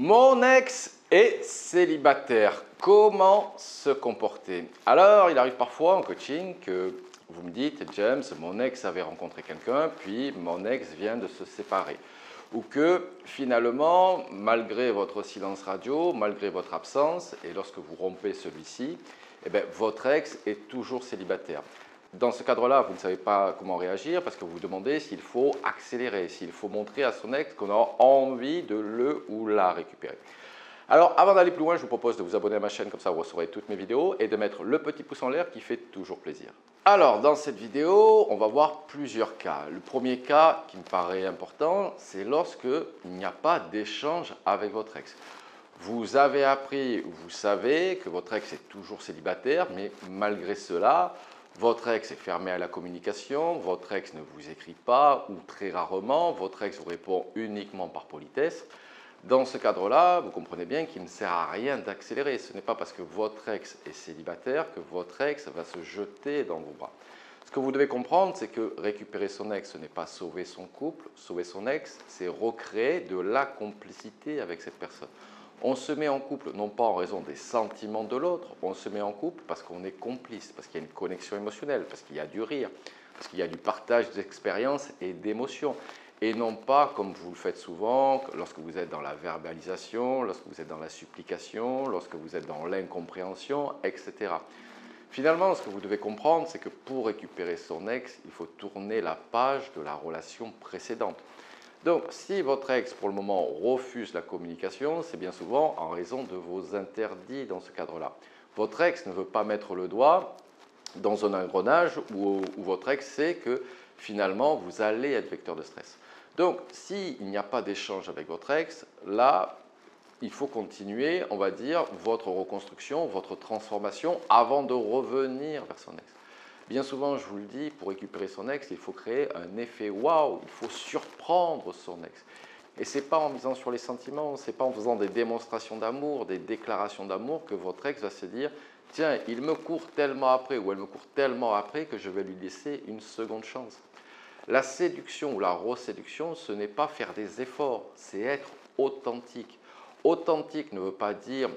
Mon ex est célibataire. Comment se comporter? Alors, il arrive parfois en coaching que vous me dites, James, mon ex avait rencontré quelqu'un, puis mon ex vient de se séparer. Ou que finalement, malgré votre silence radio, malgré votre absence, et lorsque vous rompez celui-ci, eh bien, votre ex est toujours célibataire. Dans ce cadre-là, vous ne savez pas comment réagir parce que vous vous demandez s'il faut accélérer, s'il faut montrer à son ex qu'on a envie de le ou la récupérer. Alors, avant d'aller plus loin, je vous propose de vous abonner à ma chaîne, comme ça vous recevrez toutes mes vidéos, et de mettre le petit pouce en l'air qui fait toujours plaisir. Alors, dans cette vidéo, on va voir plusieurs cas. Le premier cas qui me paraît important, c'est lorsque il n'y a pas d'échange avec votre ex. Vous avez appris, vous savez que votre ex est toujours célibataire, mais malgré cela, votre ex est fermé à la communication, votre ex ne vous écrit pas ou très rarement, votre ex vous répond uniquement par politesse. Dans ce cadre-là, vous comprenez bien qu'il ne sert à rien d'accélérer. Ce n'est pas parce que votre ex est célibataire que votre ex va se jeter dans vos bras. Ce que vous devez comprendre, c'est que récupérer son ex, ce n'est pas sauver son couple. Sauver son ex, c'est recréer de la complicité avec cette personne. On se met en couple non pas en raison des sentiments de l'autre, on se met en couple parce qu'on est complice, parce qu'il y a une connexion émotionnelle, parce qu'il y a du rire, parce qu'il y a du partage d'expériences et d'émotions. Et non pas, comme vous le faites souvent, lorsque vous êtes dans la verbalisation, lorsque vous êtes dans la supplication, lorsque vous êtes dans l'incompréhension, etc. Finalement, ce que vous devez comprendre, c'est que pour récupérer son ex, il faut tourner la page de la relation précédente. Donc, si votre ex, pour le moment, refuse la communication, c'est bien souvent en raison de vos interdits dans ce cadre-là. Votre ex ne veut pas mettre le doigt dans un engrenage où votre ex sait que finalement, vous allez être vecteur de stress. Donc, s'il n'y a pas d'échange avec votre ex, là, il faut continuer, on va dire, votre reconstruction, votre transformation avant de revenir vers son ex. Bien souvent, je vous le dis, pour récupérer son ex, il faut créer un effet waouh, il faut surprendre son ex. Et ce n'est pas en misant sur les sentiments, ce n'est pas en faisant des démonstrations d'amour, des déclarations d'amour que votre ex va se dire « Tiens, il me court tellement après ou elle me court tellement après que je vais lui laisser une seconde chance ». La séduction ou la reséduction, ce n'est pas faire des efforts, c'est être authentique. Authentique ne veut pas dire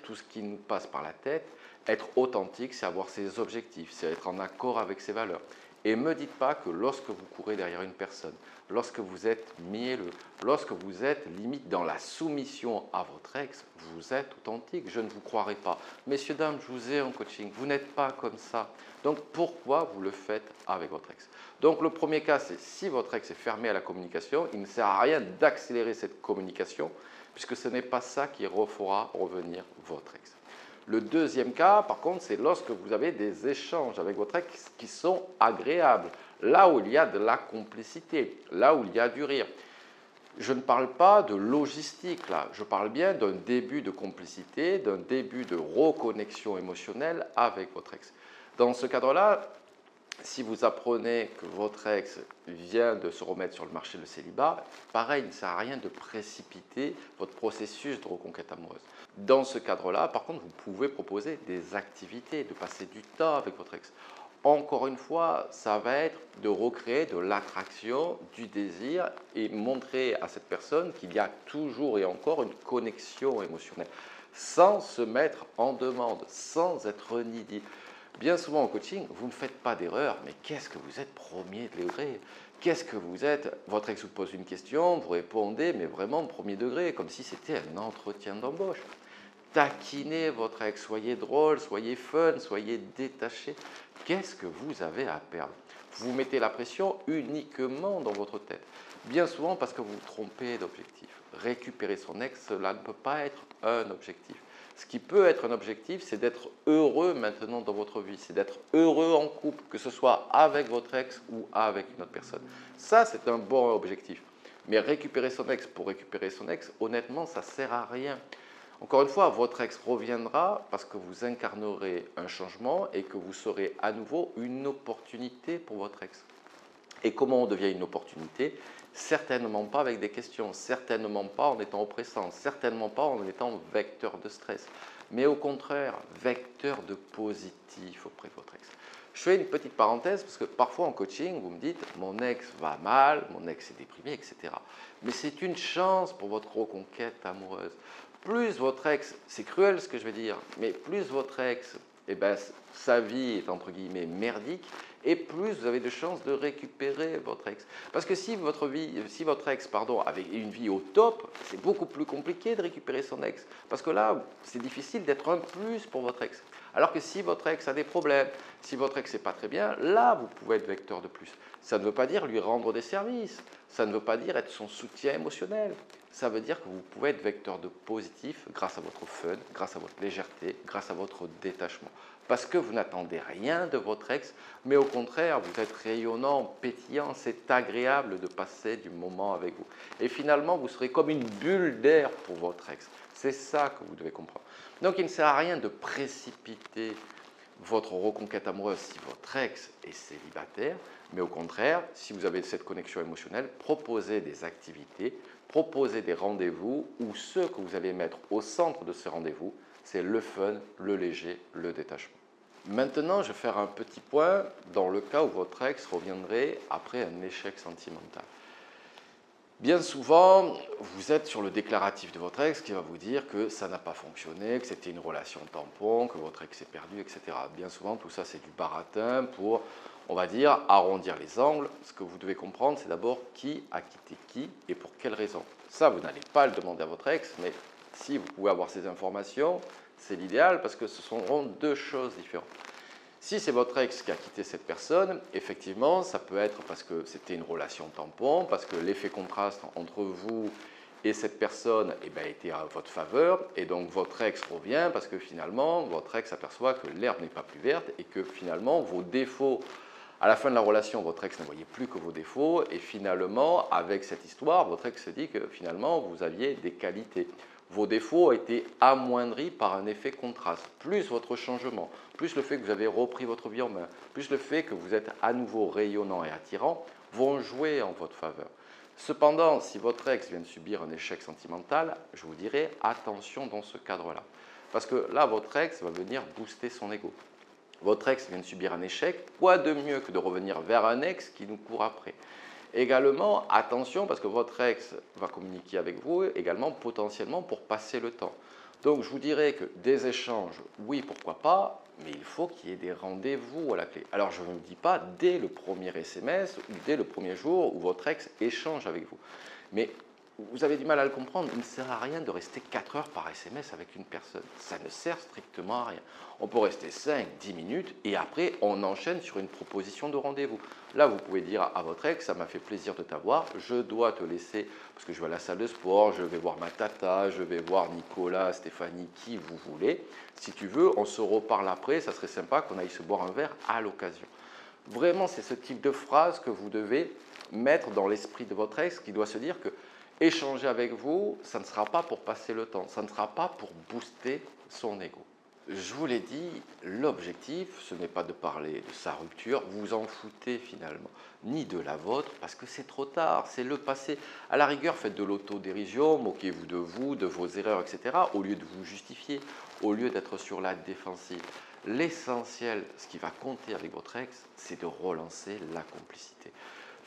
tout ce qui nous passe par la tête. Être authentique, c'est avoir ses objectifs, c'est être en accord avec ses valeurs. Et ne me dites pas que lorsque vous courez derrière une personne, lorsque vous êtes mielleux, lorsque vous êtes limite dans la soumission à votre ex, vous êtes authentique. Je ne vous croirai pas. Messieurs, dames, je vous ai en coaching. Vous n'êtes pas comme ça. Donc, pourquoi vous le faites avec votre ex? Donc, le premier cas, c'est si votre ex est fermé à la communication, il ne sert à rien d'accélérer cette communication puisque ce n'est pas ça qui fera revenir votre ex. Le deuxième cas, par contre, c'est lorsque vous avez des échanges avec votre ex qui sont agréables, là où il y a de la complicité, là où il y a du rire. Je ne parle pas de logistique là, je parle bien d'un début de complicité, d'un début de reconnexion émotionnelle avec votre ex. Dans ce cadre-là, si vous apprenez que votre ex vient de se remettre sur le marché du célibat, pareil, il ne sert à rien de précipiter votre processus de reconquête amoureuse. Dans ce cadre-là, par contre, vous pouvez proposer des activités, de passer du temps avec votre ex. Encore une fois, ça va être de recréer de l'attraction, du désir et montrer à cette personne qu'il y a toujours et encore une connexion émotionnelle, sans se mettre en demande, sans être needy. Bien souvent en coaching, vous ne faites pas d'erreur, mais qu'est-ce que vous êtes premier degré? Qu'est-ce que vous êtes? Votre ex vous pose une question, vous répondez, mais vraiment premier degré, comme si c'était un entretien d'embauche. Taquinez votre ex, soyez drôle, soyez fun, soyez détaché. Qu'est-ce que vous avez à perdre? Vous mettez la pression uniquement dans votre tête. Bien souvent parce que vous vous trompez d'objectif. Récupérer son ex, cela ne peut pas être un objectif. Ce qui peut être un objectif, c'est d'être heureux maintenant dans votre vie, c'est d'être heureux en couple, que ce soit avec votre ex ou avec une autre personne. Ça, c'est un bon objectif. Mais récupérer son ex pour récupérer son ex, honnêtement, ça ne sert à rien. Encore une fois, votre ex reviendra parce que vous incarnerez un changement et que vous serez à nouveau une opportunité pour votre ex. Et comment on devient une opportunité? Certainement pas avec des questions, certainement pas en étant oppressant, certainement pas en étant vecteur de stress, mais au contraire, vecteur de positif auprès de votre ex. Je fais une petite parenthèse parce que parfois en coaching, vous me dites mon ex va mal, mon ex est déprimé, etc. Mais c'est une chance pour votre reconquête amoureuse. Plus votre ex, c'est cruel ce que je vais dire, mais plus votre ex, eh ben, sa vie est entre guillemets merdique, et plus vous avez de chances de récupérer votre ex. Parce que si votre ex avait une vie au top, c'est beaucoup plus compliqué de récupérer son ex. Parce que là, c'est difficile d'être un plus pour votre ex. Alors que si votre ex a des problèmes, si votre ex n'est pas très bien, là, vous pouvez être vecteur de plus. Ça ne veut pas dire lui rendre des services. Ça ne veut pas dire être son soutien émotionnel. Ça veut dire que vous pouvez être vecteur de positif grâce à votre fun, grâce à votre légèreté, grâce à votre détachement. Parce que vous n'attendez rien de votre ex, mais au contraire, vous êtes rayonnant, pétillant, c'est agréable de passer du moment avec vous. Et finalement, vous serez comme une bulle d'air pour votre ex. C'est ça que vous devez comprendre. Donc, il ne sert à rien de précipiter votre reconquête amoureuse si votre ex est célibataire, mais au contraire, si vous avez cette connexion émotionnelle, proposez des activités, proposez des rendez-vous où ce que vous allez mettre au centre de ces rendez-vous, c'est le fun, le léger, le détachement. Maintenant, je vais faire un petit point dans le cas où votre ex reviendrait après un échec sentimental. Bien souvent, vous êtes sur le déclaratif de votre ex qui va vous dire que ça n'a pas fonctionné, que c'était une relation tampon, que votre ex est perdu, etc. Bien souvent, tout ça, c'est du baratin pour, on va dire, arrondir les angles. Ce que vous devez comprendre, c'est d'abord qui a quitté qui et pour quelles raisons. Ça, vous n'allez pas le demander à votre ex, mais si vous pouvez avoir ces informations, c'est l'idéal parce que ce seront deux choses différentes. Si c'est votre ex qui a quitté cette personne, effectivement, ça peut être parce que c'était une relation tampon, parce que l'effet contraste entre vous et cette personne était à votre faveur, et donc votre ex revient parce que finalement, votre ex aperçoit que l'herbe n'est pas plus verte et que finalement, vos défauts, à la fin de la relation, votre ex ne voyait plus que vos défauts, et finalement, avec cette histoire, votre ex se dit que finalement, vous aviez des qualités. Vos défauts ont été amoindris par un effet contraste, plus votre changement, plus le fait que vous avez repris votre vie en main, plus le fait que vous êtes à nouveau rayonnant et attirant, vont jouer en votre faveur. Cependant, si votre ex vient de subir un échec sentimental, je vous dirais attention dans ce cadre-là. Parce que là, votre ex va venir booster son ego. Votre ex vient de subir un échec, quoi de mieux que de revenir vers un ex qui nous court après? Également, attention, parce que votre ex va communiquer avec vous également potentiellement pour passer le temps. Donc, je vous dirais que des échanges, oui, pourquoi pas, mais il faut qu'il y ait des rendez-vous à la clé. Alors, je ne vous dis pas dès le premier SMS ou dès le premier jour où votre ex échange avec vous. Mais vous avez du mal à le comprendre, il ne sert à rien de rester 4 heures par SMS avec une personne. Ça ne sert strictement à rien. On peut rester 5, 10 minutes et après on enchaîne sur une proposition de rendez-vous. Là, vous pouvez dire à votre ex, ça m'a fait plaisir de t'avoir, je dois te laisser parce que je vais à la salle de sport, je vais voir ma tata, je vais voir Nicolas, Stéphanie, qui vous voulez. Si tu veux, on se reparle après, ça serait sympa qu'on aille se boire un verre à l'occasion. Vraiment, c'est ce type de phrase que vous devez mettre dans l'esprit de votre ex qui doit se dire que échanger avec vous, ça ne sera pas pour passer le temps, ça ne sera pas pour booster son ego. Je vous l'ai dit, l'objectif, ce n'est pas de parler de sa rupture, vous en foutez finalement, ni de la vôtre, parce que c'est trop tard, c'est le passé. À la rigueur, faites de l'autodérision, moquez-vous, de vos erreurs, etc., au lieu de vous justifier, au lieu d'être sur la défensive. L'essentiel, ce qui va compter avec votre ex, c'est de relancer la complicité.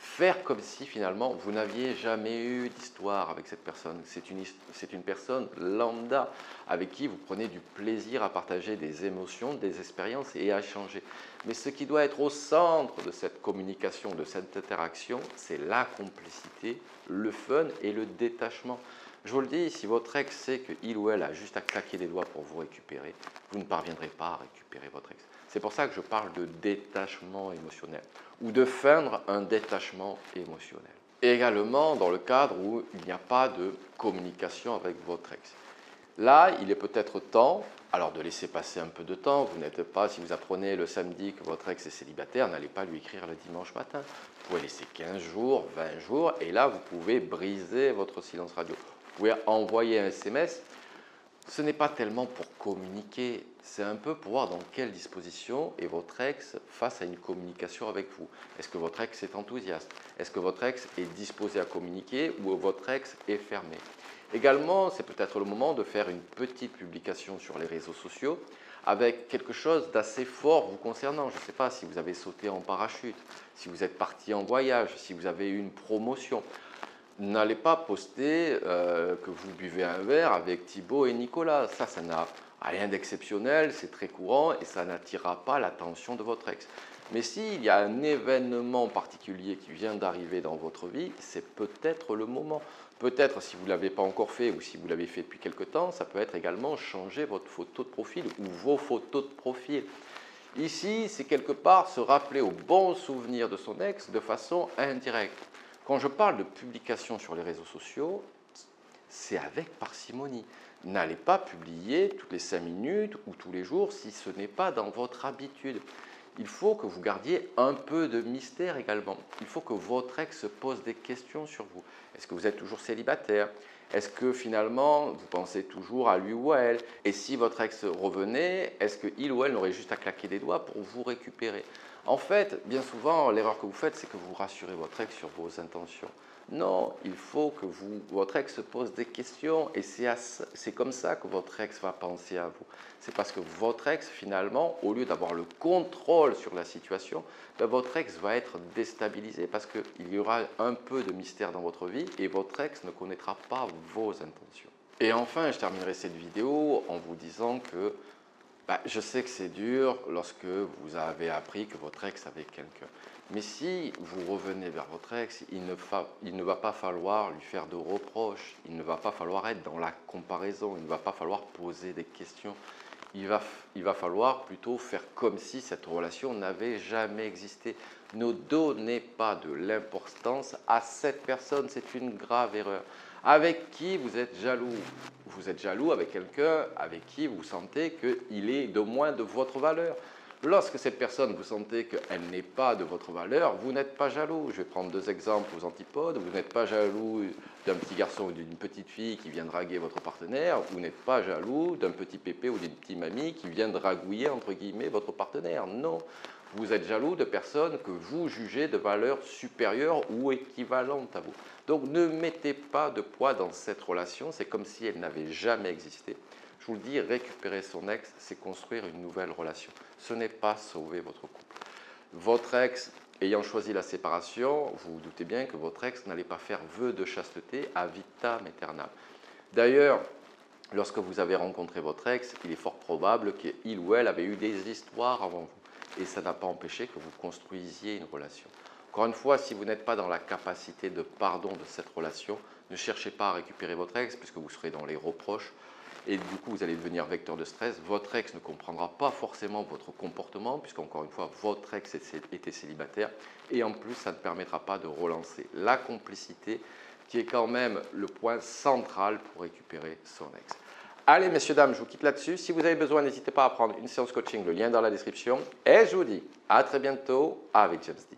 Faire comme si finalement vous n'aviez jamais eu d'histoire avec cette personne. C'est une personne lambda avec qui vous prenez du plaisir à partager des émotions, des expériences et à échanger. Mais ce qui doit être au centre de cette communication, de cette interaction, c'est la complicité, le fun et le détachement. Je vous le dis, si votre ex sait qu'il ou elle a juste à claquer des doigts pour vous récupérer, vous ne parviendrez pas à récupérer votre ex. C'est pour ça que je parle de détachement émotionnel ou de feindre un détachement émotionnel. Et également dans le cadre où il n'y a pas de communication avec votre ex. Là, il est peut-être temps, alors de laisser passer un peu de temps. Vous n'êtes pas, si vous apprenez le samedi que votre ex est célibataire, n'allez pas lui écrire le dimanche matin. Vous pouvez laisser 15 jours, 20 jours, et là, vous pouvez briser votre silence radio. Vous pouvez envoyer un SMS. Ce n'est pas tellement pour communiquer, c'est un peu pour voir dans quelle disposition est votre ex face à une communication avec vous. Est-ce que votre ex est enthousiaste? Est-ce que votre ex est disposé à communiquer ou votre ex est fermé? Également, c'est peut-être le moment de faire une petite publication sur les réseaux sociaux avec quelque chose d'assez fort vous concernant. Je ne sais pas si vous avez sauté en parachute, si vous êtes parti en voyage, si vous avez eu une promotion. N'allez pas poster que vous buvez un verre avec Thibaut et Nicolas. Ça n'a rien d'exceptionnel, c'est très courant et ça n'attirera pas l'attention de votre ex. Mais s'il y a un événement particulier qui vient d'arriver dans votre vie, c'est peut-être le moment. Peut-être si vous ne l'avez pas encore fait ou si vous l'avez fait depuis quelque temps, ça peut être également changer votre photo de profil ou vos photos de profil. Ici, c'est quelque part se rappeler au bon souvenir de son ex de façon indirecte. Quand je parle de publication sur les réseaux sociaux, c'est avec parcimonie. N'allez pas publier toutes les 5 minutes ou tous les jours si ce n'est pas dans votre habitude. Il faut que vous gardiez un peu de mystère également. Il faut que votre ex se pose des questions sur vous. Est-ce que vous êtes toujours célibataire? Est-ce que finalement vous pensez toujours à lui ou à elle? Et si votre ex revenait, est-ce qu'il ou elle n'aurait juste à claquer des doigts pour vous récupérer? En fait, bien souvent, l'erreur que vous faites, c'est que vous rassurez votre ex sur vos intentions. Non, il faut que votre ex se pose des questions et c'est comme ça que votre ex va penser à vous. C'est parce que votre ex, finalement, au lieu d'avoir le contrôle sur la situation, ben votre ex va être déstabilisé parce qu'il y aura un peu de mystère dans votre vie et votre ex ne connaîtra pas vos intentions. Et enfin, je terminerai cette vidéo en vous disant que je sais que c'est dur lorsque vous avez appris que votre ex avait quelqu'un. Mais si vous revenez vers votre ex, il ne va pas falloir lui faire de reproches, il ne va pas falloir être dans la comparaison, il ne va pas falloir poser des questions. Il va falloir plutôt faire comme si cette relation n'avait jamais existé. Ne donnez pas de l'importance à cette personne, c'est une grave erreur. Avec qui vous êtes jaloux? Vous êtes jaloux avec quelqu'un avec qui vous sentez qu'il est de moins de votre valeur. Lorsque cette personne, vous sentez qu'elle n'est pas de votre valeur, vous n'êtes pas jaloux. Je vais prendre 2 exemples aux antipodes. Vous n'êtes pas jaloux d'un petit garçon ou d'une petite fille qui vient draguer votre partenaire. Vous n'êtes pas jaloux d'un petit pépé ou d'une petite mamie qui vient dragouiller, entre guillemets, votre partenaire. Non. Vous êtes jaloux de personnes que vous jugez de valeur supérieure ou équivalente à vous. Donc ne mettez pas de poids dans cette relation. C'est comme si elle n'avait jamais existé. Je vous le dis, récupérer son ex, c'est construire une nouvelle relation. Ce n'est pas sauver votre couple. Votre ex, ayant choisi la séparation, vous vous doutez bien que votre ex n'allait pas faire vœu de chasteté à vitam aeternam. D'ailleurs, lorsque vous avez rencontré votre ex, il est fort probable qu'il ou elle avait eu des histoires avant vous. Et ça n'a pas empêché que vous construisiez une relation. Encore une fois, si vous n'êtes pas dans la capacité de pardon de cette relation, ne cherchez pas à récupérer votre ex puisque vous serez dans les reproches. Et du coup, vous allez devenir vecteur de stress. Votre ex ne comprendra pas forcément votre comportement, puisqu'encore une fois, votre ex était célibataire. Et en plus, ça ne permettra pas de relancer la complicité, qui est quand même le point central pour récupérer son ex. Allez, messieurs, dames, je vous quitte là-dessus. Si vous avez besoin, n'hésitez pas à prendre une séance coaching, le lien est dans la description. Et je vous dis à très bientôt avec James D.